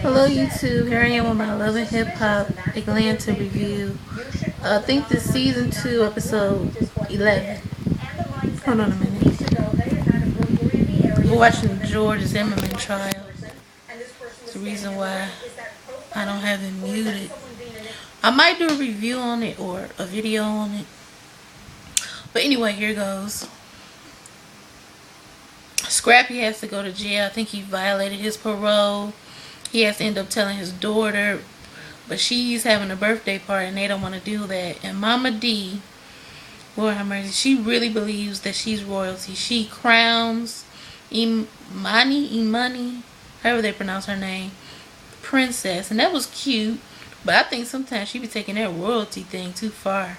Hello YouTube, here I am with my Love and Hip Hop Atlanta review. I think this season 2 episode 11. Hold on a minute. We're watching George Zimmerman trial. It's the reason why I don't have it muted. I might do a review on it or a video on it. But anyway, here goes. Scrappy has to go to jail. I think he violated his parole. He has to end up telling his daughter, but she's having a birthday party and they don't want to do that. And Mama D, Lord have mercy, she really believes that she's royalty. She crowns Imani, however they pronounce her name, princess. And that was cute, but I think sometimes she be taking that royalty thing too far.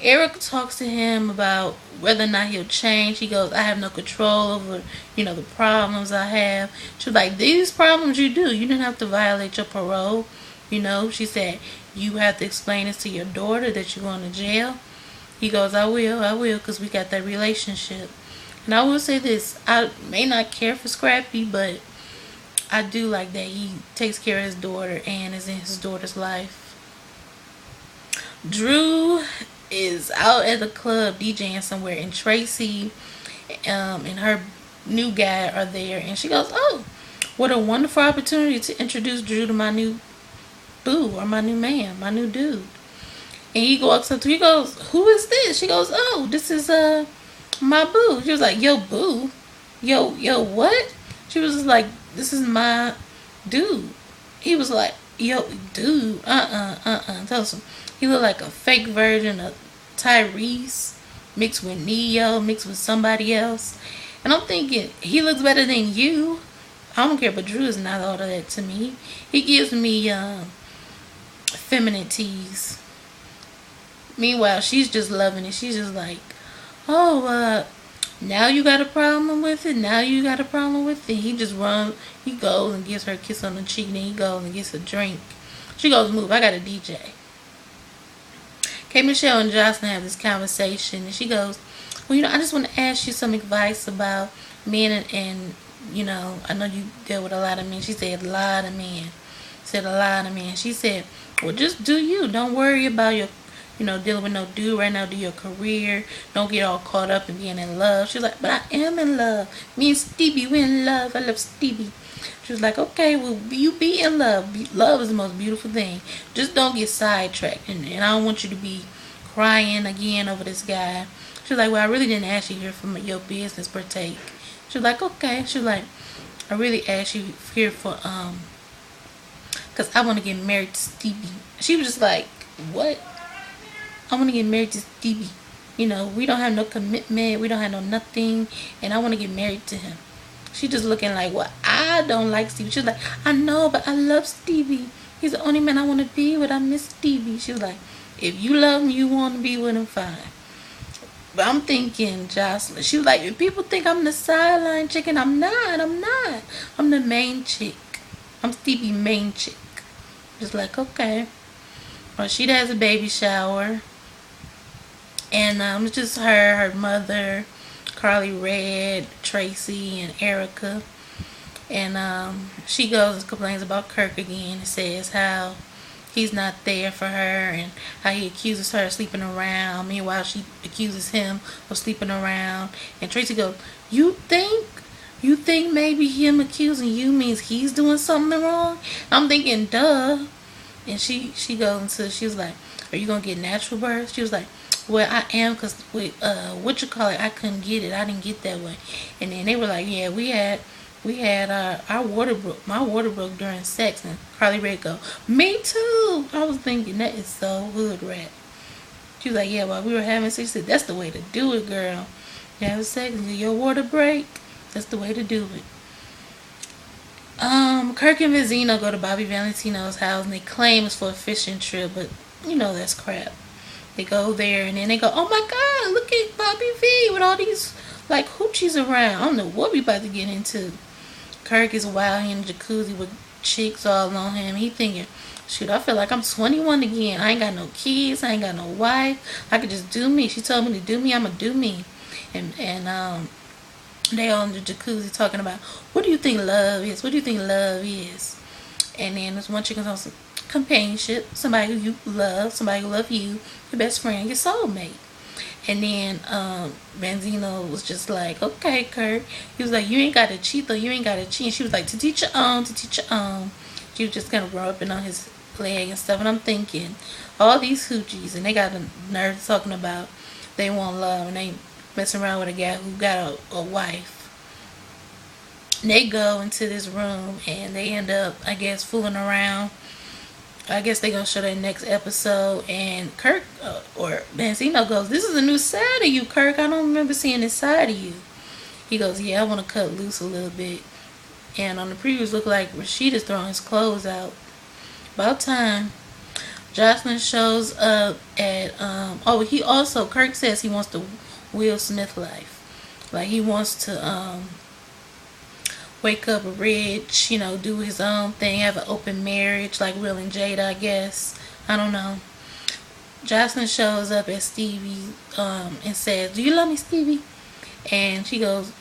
Eric talks to him about whether or not he'll change. He goes, I have no control over, the problems I have. She's like, these problems you do. You didn't have to violate your parole. She said, you have to explain this to your daughter that you're going to jail. He goes, I will, because we got that relationship. And I will say this, I may not care for Scrappy, but I do like that he takes care of his daughter and is in his daughter's life. Drew is out at the club DJing somewhere, and Tracy and her new guy are there, and she goes, oh, what a wonderful opportunity to introduce Drew to my new boo, or my new man, my new dude. And he walks up to her, he goes, who is this? She goes, oh, this is my boo. She was like, yo boo? Yo what? She was like, this is my dude. He was like, yo dude, tell us. He looked like a fake version of Tyrese mixed with Neo, mixed with somebody else. And I'm thinking, he looks better than you. I don't care, but Drew is not all of that to me. He gives me feminine tease. Meanwhile, she's just loving it. She's just like, oh, now you got a problem with it? Now you got a problem with it? He just runs, he goes and gives her a kiss on the cheek, and then he goes and gets a drink. She goes, move, I got a DJ. K. Michelle and Jocelyn have this conversation, and she goes, well, I just want to ask you some advice about men and I know you deal with a lot of men. She said, a lot of men. She said, well, just do you. Don't worry about your, dealing with no dude right now. Do your career. Don't get all caught up in being in love. She was like, but I am in love. Me and Stevie, we're in love. I love Stevie. She was like, okay, well, you be in love. Love is the most beautiful thing. Just don't get sidetracked. And I don't want you to be crying again over this guy. She was like, well, I really didn't ask you here for your business partake. She was like, okay. She was like, I really asked you here for, because I want to get married to Stevie. She was just like, what? I want to get married to Stevie. We don't have no commitment. We don't have no nothing. And I want to get married to him. She just looking like, well, I don't like Stevie. She was like, I know, but I love Stevie. He's the only man I want to be with. I miss Stevie. She was like, if you love him, you want to be with him, fine. But I'm thinking, Jocelyn, she was like, if people think I'm the sideline chick, and I'm not. I'm the main chick. I'm Stevie's main chick. Just like, okay. Well, she has a baby shower. And it's just her mother, Carly Red, Tracy, and Erica. And she goes and complains about Kirk again and says how he's not there for her and how he accuses her of sleeping around. Meanwhile, she accuses him of sleeping around. And Tracy goes, you think maybe him accusing you means he's doing something wrong? I'm thinking, duh. And she goes into, she was like, are you going to get natural birth? She was like, well, I am, because I couldn't get it. I didn't get that way. And then they were like, yeah, we had our water broke. My water broke during sex. And Carly Red go, me too. I was thinking, that is so hood rat. She was like, yeah, while we were having sex, she said, that's the way to do it, girl. You have sex and your water break. That's the way to do it. Kirk and Vizino go to Bobby Valentino's house, and they claim it's for a fishing trip, but that's crap. They go there, and then they go, oh my God, look at Bobby V with all these, like, hoochies around. I don't know what we about to get into. Kirk is wild in the jacuzzi with chicks all on him. He thinking, shoot, I feel like I'm 21 again. I ain't got no kids. I ain't got no wife. I could just do me. She told me to do me. I'm going to do me. And They all in the jacuzzi talking about, what do you think love is? What do you think love is? And then there's one chick on some companionship, somebody who you love, somebody who love you, your best friend, your soulmate. And then Benzino was just like, okay, Kurt. He was like, you ain't got to cheat though. You ain't got to cheat. And she was like, to teach your own, to teach your own. She was just kind of rubbing on his leg and stuff. And I'm thinking, all these hoochies, and they got the nerve talking about they want love, and they messing around with a guy who got a wife. And they go into this room and they end up, I guess, fooling around. I guess they gonna show that next episode, and Kirk or Benzino goes, "This is a new side of you, Kirk. I don't remember seeing this side of you." He goes, "Yeah, I want to cut loose a little bit." And on the previews, look like Rashida's throwing his clothes out. About time. Jocelyn shows up at he also, Kirk says he wants the Will Smith life, like he wants to wake up rich, do his own thing, have an open marriage like Will and Jada, I guess. I don't know. Jocelyn shows up at Stevie and says, "Do you love me, Stevie?" And she goes,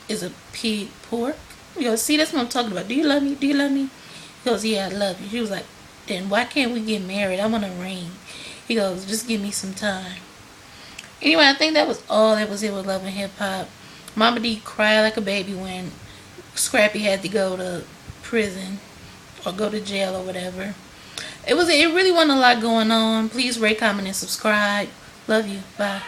"Is a pig pork?" He goes, "See, that's what I'm talking about. Do you love me? Do you love me?" He goes, "Yeah, I love you." She was like, "Then why can't we get married? I want a ring." He goes, "Just give me some time." Anyway, I think that was all that was it with Love and Hip Hop. Mama D cried like a baby when Scrappy had to go to prison or go to jail or whatever. It really wasn't a lot going on. Please rate, comment, and subscribe. Love you. Bye.